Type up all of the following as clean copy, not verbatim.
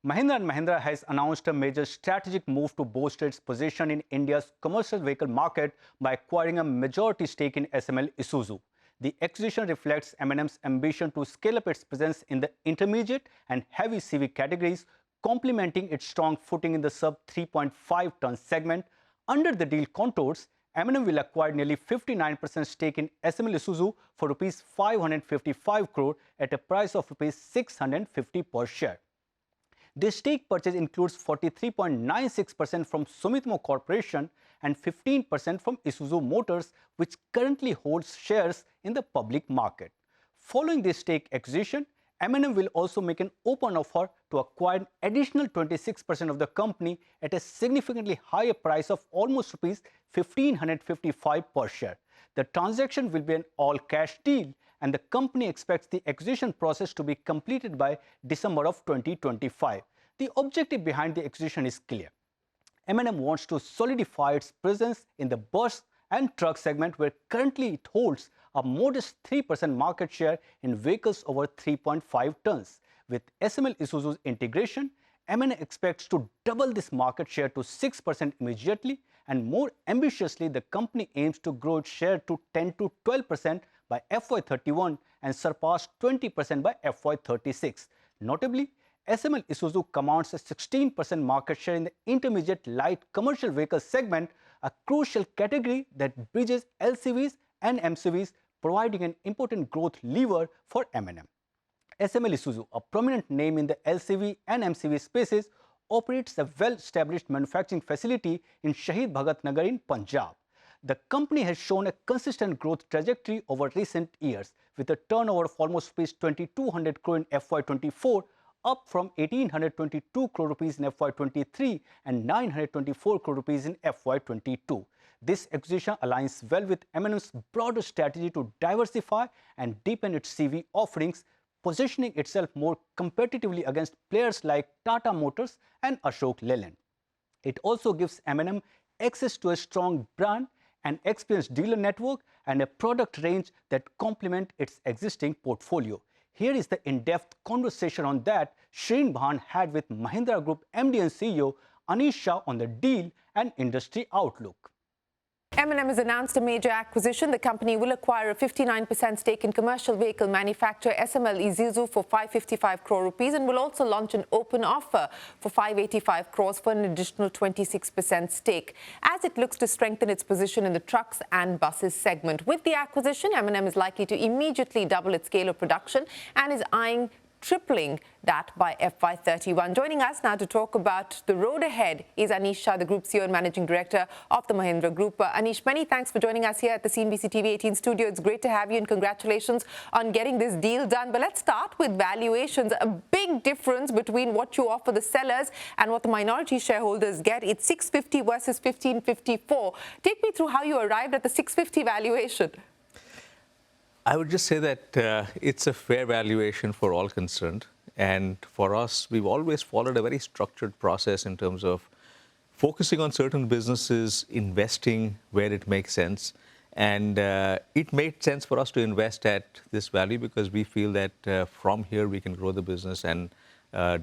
Mahindra & Mahindra has announced a major strategic move to bolster its position in India's commercial vehicle market by acquiring a majority stake in SML Isuzu. The acquisition reflects M&M's ambition to scale up its presence in the intermediate and heavy CV categories, complementing its strong footing in the sub 3.5-ton segment. Under the deal contours, M&M will acquire nearly 59% stake in SML Isuzu for Rs 555 crore at a price of Rs 650 per share. This stake purchase includes 43.96% from Sumitomo Corporation and 15% from Isuzu Motors, which currently holds shares in the public market. Following this stake acquisition, M&M will also make an open offer to acquire an additional 26% of the company at a significantly higher price of almost Rs 1,555 per share. The transaction will be an all-cash deal, and the company expects the acquisition process to be completed by December of 2025. The objective behind the acquisition is clear. M&M wants to solidify its presence in the bus and truck segment, where currently it holds a modest 3% market share in vehicles over 3.5 tons. With SML Isuzu's integration, M&M expects to double this market share to 6% immediately, and more ambitiously, the company aims to grow its share to 10 to 12% by FY31 and surpass 20% by FY36. Notably, SML Isuzu commands a 16% market share in the intermediate light commercial vehicle segment, a crucial category that bridges LCVs and MCVs, providing an important growth lever for M&M. SML Isuzu, a prominent name in the LCV and MCV spaces, operates a well-established manufacturing facility in Shahid Bhagat Nagar in Punjab. The company has shown a consistent growth trajectory over recent years, with a turnover of almost Rs 2,200 crore in FY24, up from 1,822 crore rupees in FY23 and 924 crore rupees in FY22. This acquisition aligns well with M&M's broader strategy to diversify and deepen its CV offerings, positioning itself more competitively against players like Tata Motors and Ashok Leyland. It also gives M&M access to a strong brand, an experienced dealer network, and a product range that complement its existing portfolio. Here is the in-depth conversation on that Shereen Bhan had with Mahindra Group MD and CEO Anish Shah on the deal and industry outlook. M&M has announced a major acquisition. The company will acquire a 59% stake in commercial vehicle manufacturer SML Isuzu for 555 crore rupees and will also launch an open offer for 585 crores for an additional 26% stake, as it looks to strengthen its position in the trucks and buses segment. With the acquisition, M&M is likely to immediately double its scale of production and is eyeing tripling that by FY31. Joining us now to talk about the road ahead is Anish Shah, the Group CEO and Managing Director of the Mahindra Group. Anish, many thanks for joining us here at the CNBC-TV18 studio. It's great to have you, and congratulations on getting this deal done. But let's start with valuations. A big difference between what you offer the sellers and what the minority shareholders get. It's 650 versus 1554. Take me through how you arrived at the 650 valuation. I would just say that it's a fair valuation for all concerned. And for us, we've always followed a very structured process in terms of focusing on certain businesses, investing where it makes sense. And it made sense for us to invest at this value because we feel that from here we can grow the business and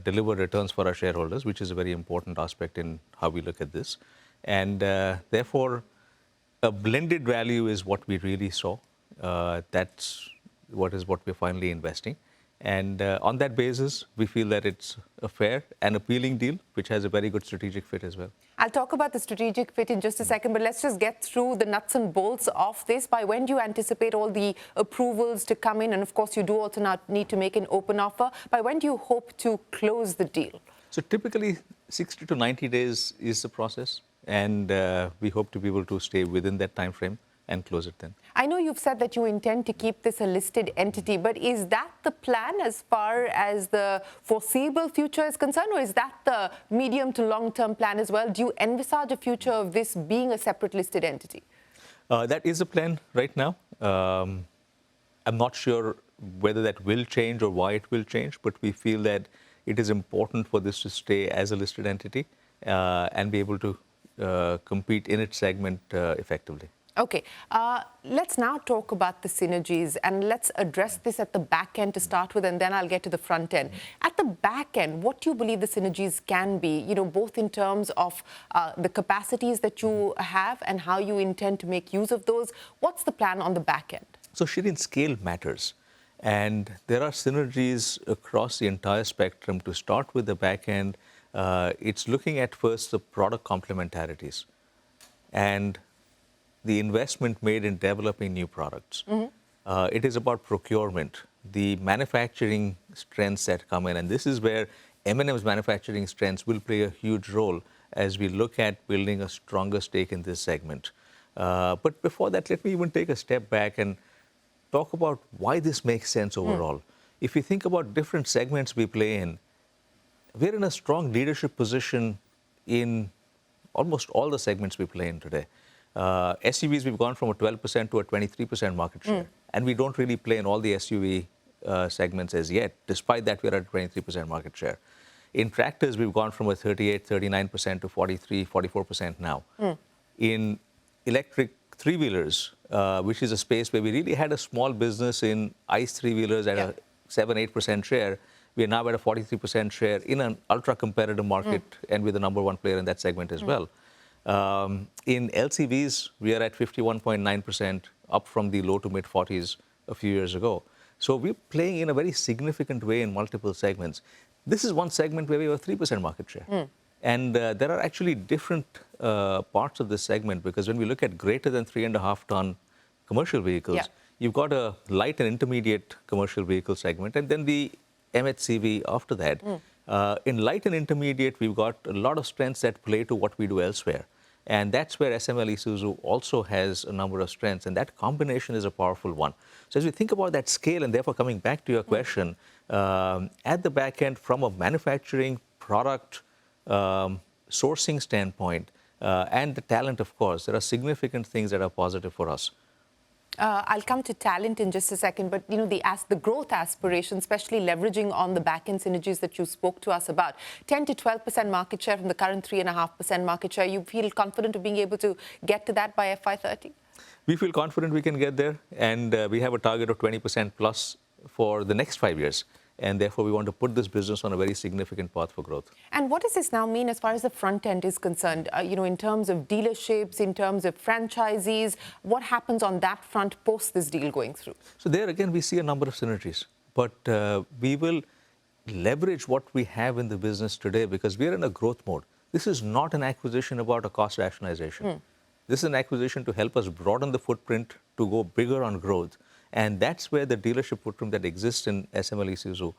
deliver returns for our shareholders, which is a very important aspect in how we look at this. And therefore, a blended value is what we really saw. That's what we're finally investing. And on that basis, we feel that it's a fair and appealing deal, which has a very good strategic fit as well. I'll talk about the strategic fit in just a second, but let's just get through the nuts and bolts of this. By when do you anticipate all the approvals to come in? And of course, you do also now need to make an open offer. By when do you hope to close the deal? So typically, 60 to 90 days is the process. And we hope to be able to stay within that time frame and close it then. I know you've said that you intend to keep this a listed entity, but is that the plan as far as the foreseeable future is concerned, or is that the medium to long-term plan as well? Do you envisage a future of this being a separate listed entity? That is a plan right now. I'm not sure whether that will change or why it will change, but we feel that it is important for this to stay as a listed entity and be able to compete in its segment effectively. Okay, let's now talk about the synergies, and let's address this at the back end to start with, and then I'll get to the front end. At the back end, what do you believe the synergies can be, both in terms of the capacities that you have and how you intend to make use of those? What's the plan on the back end? So, Shereen, scale matters. And there are synergies across the entire spectrum. To start with the back end, it's looking at first the product complementarities and the investment made in developing new products. It is about procurement, the manufacturing strengths that come in. And this is where M&M's manufacturing strengths will play a huge role as we look at building a stronger stake in this segment. But before that, let me even take a step back and talk about why this makes sense overall. If you think about different segments we play in, we're in a strong leadership position in almost all the segments we play in today. SUVs, we've gone from a 12% to a 23% market share. And we don't really play in all the SUV segments as yet. Despite that, we're at 23% market share. In tractors, we've gone from a 38, 39% to 43, 44% now. In electric three-wheelers, which is a space where we really had a small business in ICE three-wheelers at a 7-8% share, we are now at a 43% share in an ultra-competitive market and we're the #1 player in that segment as well. In LCVs, we are at 51.9%, up from the low to mid-40s a few years ago. So we're playing in a very significant way in multiple segments. This is one segment where we have a 3% market share. And there are actually different parts of this segment, because when we look at greater than 3.5-ton commercial vehicles, you've got a light and intermediate commercial vehicle segment, and then the MHCV after that. In light and intermediate, we've got a lot of strengths that play to what we do elsewhere. And that's where SML Isuzu also has a number of strengths, and that combination is a powerful one. So as we think about that scale, and therefore coming back to your question, at the back end, from a manufacturing, product, sourcing standpoint, and the talent, of course, there are significant things that are positive for us. I'll come to talent in just a second, but the growth aspiration, especially leveraging on the back-end synergies that you spoke to us about, 10 to 12% market share from the current 3.5% market share. You feel confident of being able to get to that by FY30? We feel confident we can get there, and we have a target of 20% plus for the next 5 years. And therefore, we want to put this business on a very significant path for growth. And what does this now mean as far as the front end is concerned? In terms of dealerships, in terms of franchisees, what happens on that front post this deal going through? So there again, we see a number of synergies. But we will leverage what we have in the business today, because we're in a growth mode. This is not an acquisition about a cost rationalization. This is an acquisition to help us broaden the footprint to go bigger on growth. And that's where the dealership footprint that exists in SML Isuzu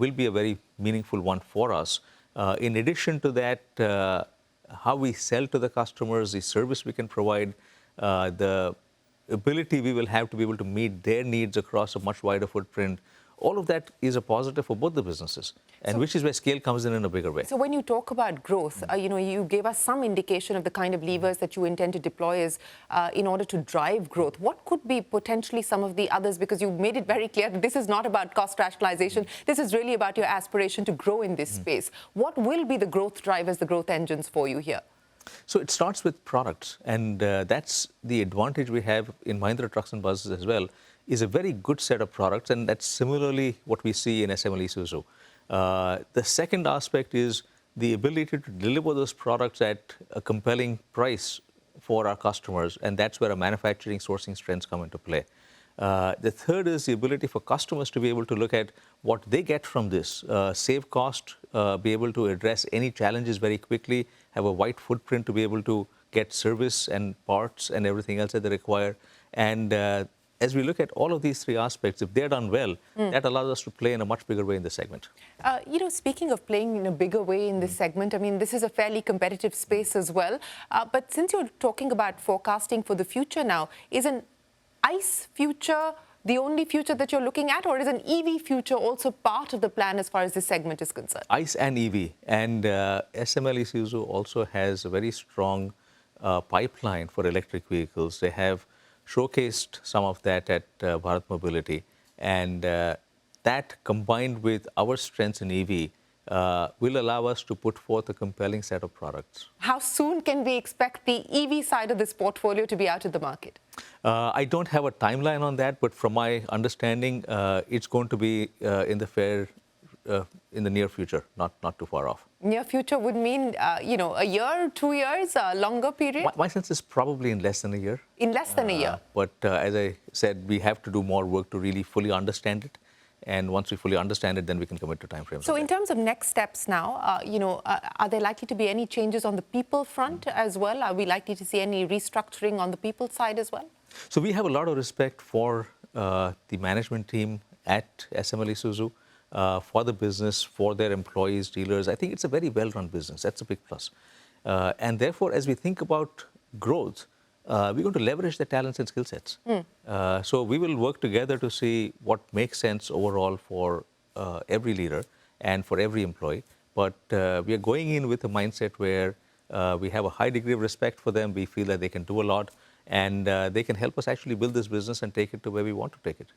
will be a very meaningful one for us. In addition to that, how we sell to the customers, the service we can provide, the ability we will have to be able to meet their needs across a much wider footprint, all of that is a positive for both the businesses, and which is where scale comes in a bigger way. So when you talk about growth, you gave us some indication of the kind of levers that you intend to deploy as, in order to drive growth. What could be potentially some of the others? Because you made it very clear that this is not about cost rationalization. This is really about your aspiration to grow in this space. What will be the growth drivers, the growth engines for you here? So it starts with products, and that's the advantage we have in Mahindra Trucks and Buses as well, is a very good set of products, and that's similarly what we see in SML Isuzu. The second aspect is the ability to deliver those products at a compelling price for our customers, and that's where our manufacturing sourcing strengths come into play. The third is the ability for customers to be able to look at what they get from this, save cost, be able to address any challenges very quickly, have a wide footprint to be able to get service and parts and everything else that they require. And as we look at all of these three aspects, if they're done well, that allows us to play in a much bigger way in this segment. Speaking of playing in a bigger way in this segment, I mean, this is a fairly competitive space as well. But since you're talking about forecasting for the future now, is an ICE future the only future that you're looking at, or is an EV future also part of the plan as far as this segment is concerned? ICE and EV. And SML Isuzu also has a very strong pipeline for electric vehicles. They have showcased some of that at Bharat Mobility. And that combined with our strengths in EV will allow us to put forth a compelling set of products. How soon can we expect the EV side of this portfolio to be out in the market? I don't have a timeline on that, but from my understanding, it's going to be in the near future, not too far off. Near future would mean, a year, 2 years, a longer period? My sense is probably in less than a year. In less than a year? But as I said, we have to do more work to really fully understand it. And once we fully understand it, then we can commit to timeframes. So in terms of next steps now, are there likely to be any changes on the people front as well? Are we likely to see any restructuring on the people side as well? So we have a lot of respect for the management team at SML Isuzu, for the business, for their employees, dealers. I think it's a very well-run business. That's a big plus. And therefore, as we think about growth, we're going to leverage their talents and skill sets. So we will work together to see what makes sense overall for every leader and for every employee. But we are going in with a mindset where we have a high degree of respect for them. We feel that they can do a lot, and they can help us actually build this business and take it to where we want to take it.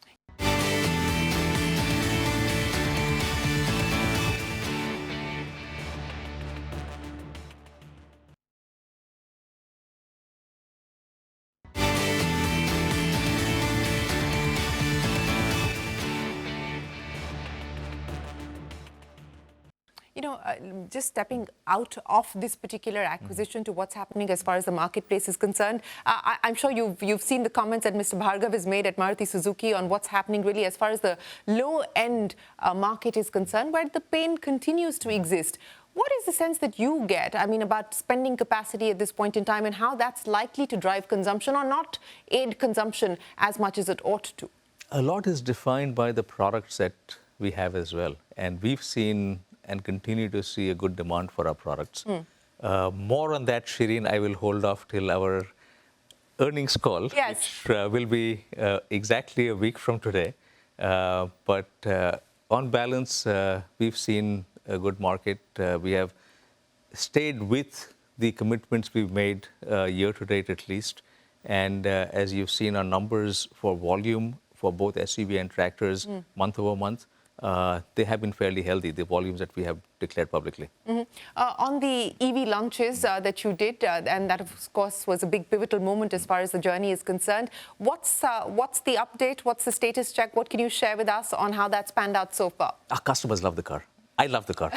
Just stepping out of this particular acquisition to what's happening as far as the marketplace is concerned, I'm sure you've seen the comments that Mr. Bhargav has made at Maruti Suzuki on what's happening really as far as the low-end market is concerned, where the pain continues to exist. What is the sense that you get, about spending capacity at this point in time and how that's likely to drive consumption or not aid consumption as much as it ought to? A lot is defined by the products that we have as well. And we've seen and continue to see a good demand for our products. More on that, Shereen, I will hold off till our earnings call, which will be exactly a week from today. But on balance, we've seen a good market. We have stayed with the commitments we've made year to date at least. And as you've seen our numbers for volume for both SUV and tractors month over month, they have been fairly healthy, the volumes that we have declared publicly. On the EV launches that you did, and that of course was a big pivotal moment as far as the journey is concerned, what's the update? What's the status check? What can you share with us on how that's panned out so far? Our customers love the car. I love the car.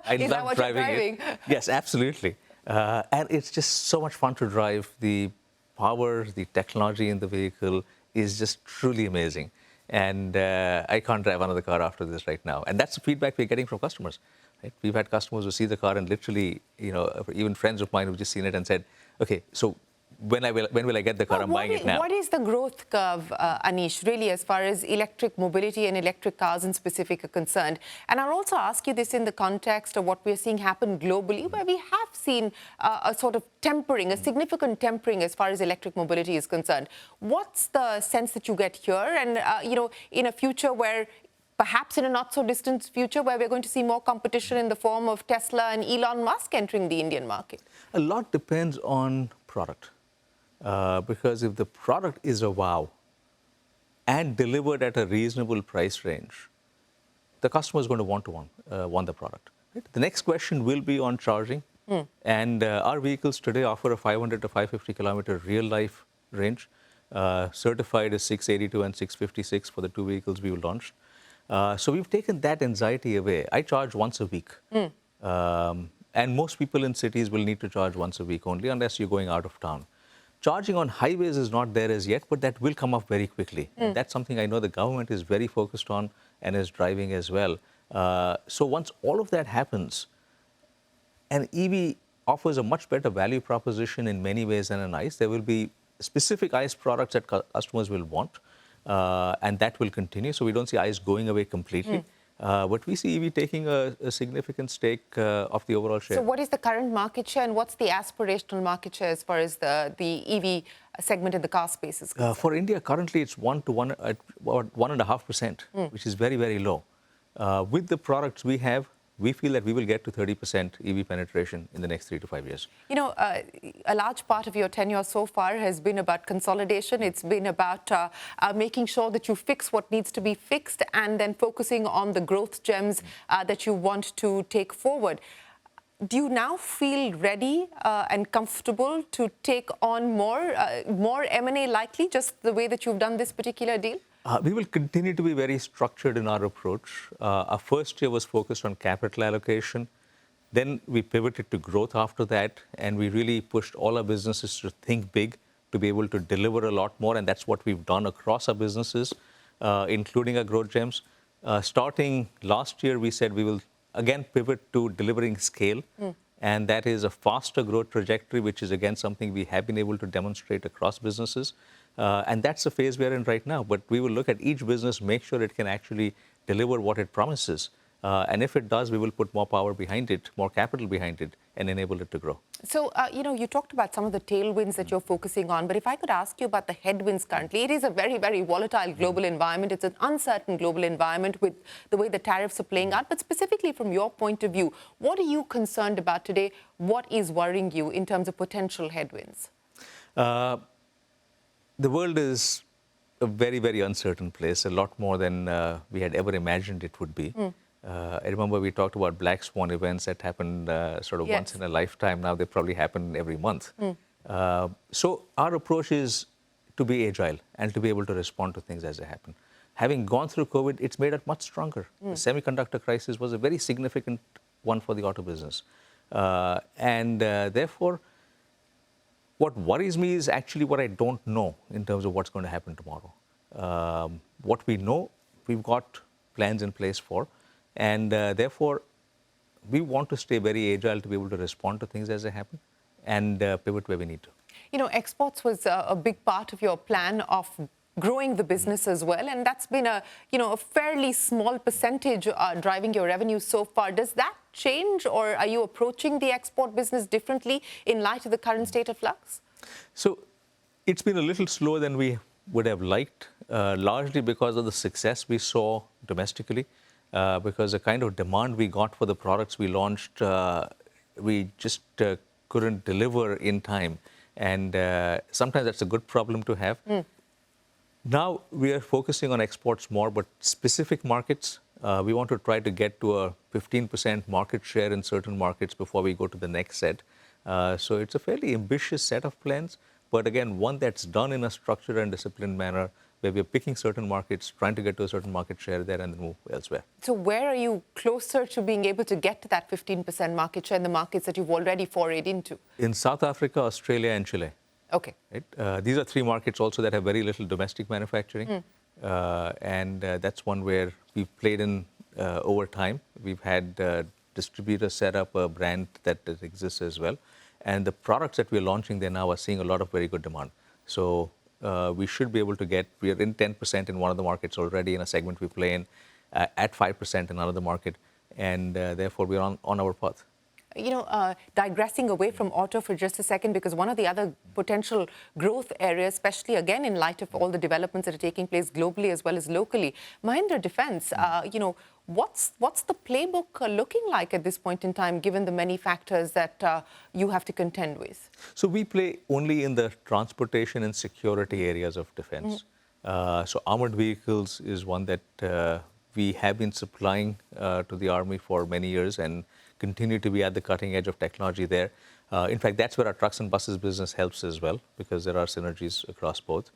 I Is love driving it. Yes, absolutely. And it's just so much fun to drive. The power, the technology in the vehicle is just truly amazing. And I can't drive another car after this right now. And that's the feedback we're getting from customers. Right? We've had customers who see the car and literally, even friends of mine who've just seen it and said, okay, so when will I get the car? I'm buying it now. What is the growth curve, Anish, really, as far as electric mobility and electric cars in specific are concerned? And I'll also ask you this in the context of what we're seeing happen globally, where we have seen a sort of tempering, a significant tempering as far as electric mobility is concerned. What's the sense that you get here? And, in a future where perhaps in a not-so-distant future where we're going to see more competition in the form of Tesla and Elon Musk entering the Indian market? A lot depends on product. Because if the product is a wow and delivered at a reasonable price range, the customer is going to want the product. Right? The next question will be on charging. And our vehicles today offer a 500 to 550 kilometer real-life range. Certified is 682 and 656 for the two vehicles we launched. So we've taken that anxiety away. I charge once a week. And most people in cities will need to charge once a week only, unless you're going out of town. Charging on highways is not there as yet, but that will come up very quickly. And that's something I know the government is very focused on and is driving as well. So once all of that happens, an EV offers a much better value proposition in many ways than an ICE. There will be specific ICE products that customers will want, and that will continue. So we don't see ICE going away completely. But we see EV taking a significant stake of the overall share. So what is the current market share and what's the aspirational market share as far as the EV segment in the car space is concerned? For India, currently it's 1.5%, which is very, very low. With the products we have, we feel that we will get to 30% EV penetration in the next 3 to 5 years. You know, a large part of your tenure so far has been about consolidation. It's been about making sure that you fix what needs to be fixed and then focusing on the growth gems that you want to take forward. Do you now feel ready and comfortable to take on more M&A likely, just the way that you've done this particular deal? We will continue to be very structured in our approach. Our first year was focused on capital allocation. Then we pivoted to growth after that, and we really pushed all our businesses to think big, to be able to deliver a lot more, and that's what we've done across our businesses, including our growth gems. Starting last year, we said we will again pivot to delivering scale, and that is a faster growth trajectory, which is again something we have been able to demonstrate across businesses. And that's the phase we're in right now. But we will look at each business, make sure it can actually deliver what it promises. And if it does, we will put more power behind it, more capital behind it, and enable it to grow. So, you know, you talked about some of the tailwinds that you're focusing on, but if I could ask you about the headwinds currently, it is a very, very volatile global environment. It's an uncertain global environment with the way the tariffs are playing out. But specifically from your point of view, what are you concerned about today? What is worrying you in terms of potential headwinds? The world is a very, very uncertain place, a lot more than we had ever imagined it would be. I remember we talked about black swan events that happened sort of once in a lifetime. Now they probably happen every month. So our approach is to be agile and to be able to respond to things as they happen. Having gone through COVID, it's made us much stronger. The semiconductor crisis was a very significant one for the auto business. Therefore, what worries me is actually what I don't know in terms of what's going to happen tomorrow. What we know, we've got plans in place for. And therefore, we want to stay very agile to be able to respond to things as they happen and pivot where we need to. You know, exports was a big part of your plan of growing the business as well. And that's been a fairly small percentage driving your revenue so far. Does that change, or are you approaching the export business differently in light of the current state of flux? So it's been a little slower than we would have liked, largely because of the success we saw domestically. Because the kind of demand we got for the products we launched, we just couldn't deliver in time. And sometimes that's a good problem to have. Now we are focusing on exports more, but specific markets, we want to try to get to a 15% market share in certain markets before we go to the next set. So it's a fairly ambitious set of plans, but again, one that's done in a structured and disciplined manner, where we're picking certain markets, trying to get to a certain market share there and then move elsewhere. So where are you closer to being able to get to that 15% market share in the markets that you've already forayed into? In South Africa, Australia and Chile. Okay. Right? These are three markets also that have very little domestic manufacturing. That's one where we've played in over time. We've had distributors set up a brand that exists as well. And the products that we're launching there now are seeing a lot of very good demand. So we should be able to we are in 10% in one of the markets already in a segment we play in, at 5% in another market, and therefore we're on our path. You know, digressing away from auto for just a second, because one of the other potential growth areas, especially again in light of all the developments that are taking place globally as well as locally, Mahindra Defence, you know, what's the playbook looking like at this point in time, given the many factors that you have to contend with? So we play only in the transportation and security areas of defense. So armored vehicles is one that we have been supplying to the Army for many years and continue to be at the cutting edge of technology there. In fact, that's where our trucks and buses business helps as well, because there are synergies across both.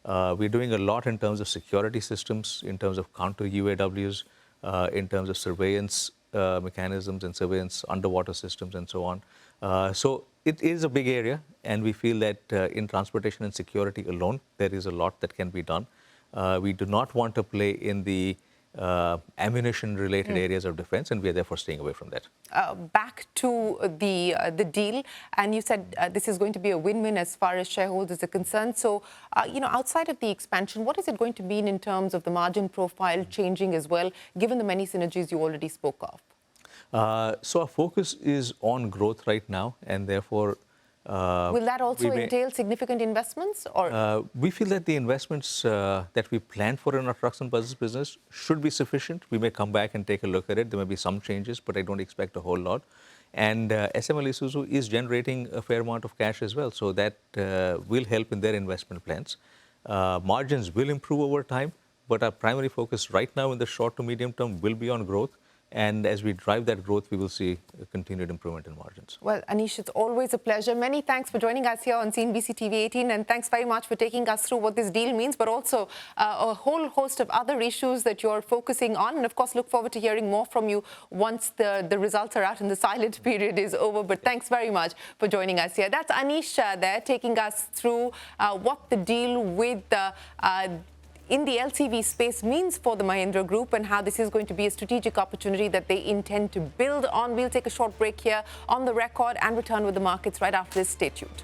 We're doing a lot in terms of security systems, in terms of counter UAWs, in terms of surveillance mechanisms and surveillance underwater systems and so on. So it is a big area, and we feel that in transportation and security alone, there is a lot that can be done. We do not want to play in the ammunition-related areas of defense, and we are therefore staying away from that. Back to the deal, and you said this is going to be a win-win as far as shareholders are concerned. So, you know, outside of the expansion, what is it going to mean in terms of the margin profile changing as well, given the many synergies you already spoke of? So our focus is on growth right now, and therefore Will that also entail significant investments? Or we feel that the investments that we plan for in our trucks and buses business should be sufficient. We may come back and take a look at it. There may be some changes, but I don't expect a whole lot. And SML Isuzu is generating a fair amount of cash as well, so that will help in their investment plans. Margins will improve over time, but our primary focus right now in the short to medium term will be on growth. And as we drive that growth, we will see a continued improvement in margins. Well, Anish, it's always a pleasure. Many thanks for joining us here on CNBC-TV18, and thanks very much for taking us through what this deal means, but also a whole host of other issues that you're focusing on. And of course, look forward to hearing more from you once the results are out and the silent period is over. But thanks very much for joining us here. That's Anish Shah there, taking us through what the deal with in the LCV space means for the Mahindra Group and how this is going to be a strategic opportunity that they intend to build on. We'll take a short break here on the record and return with the markets right after this. Stay tuned.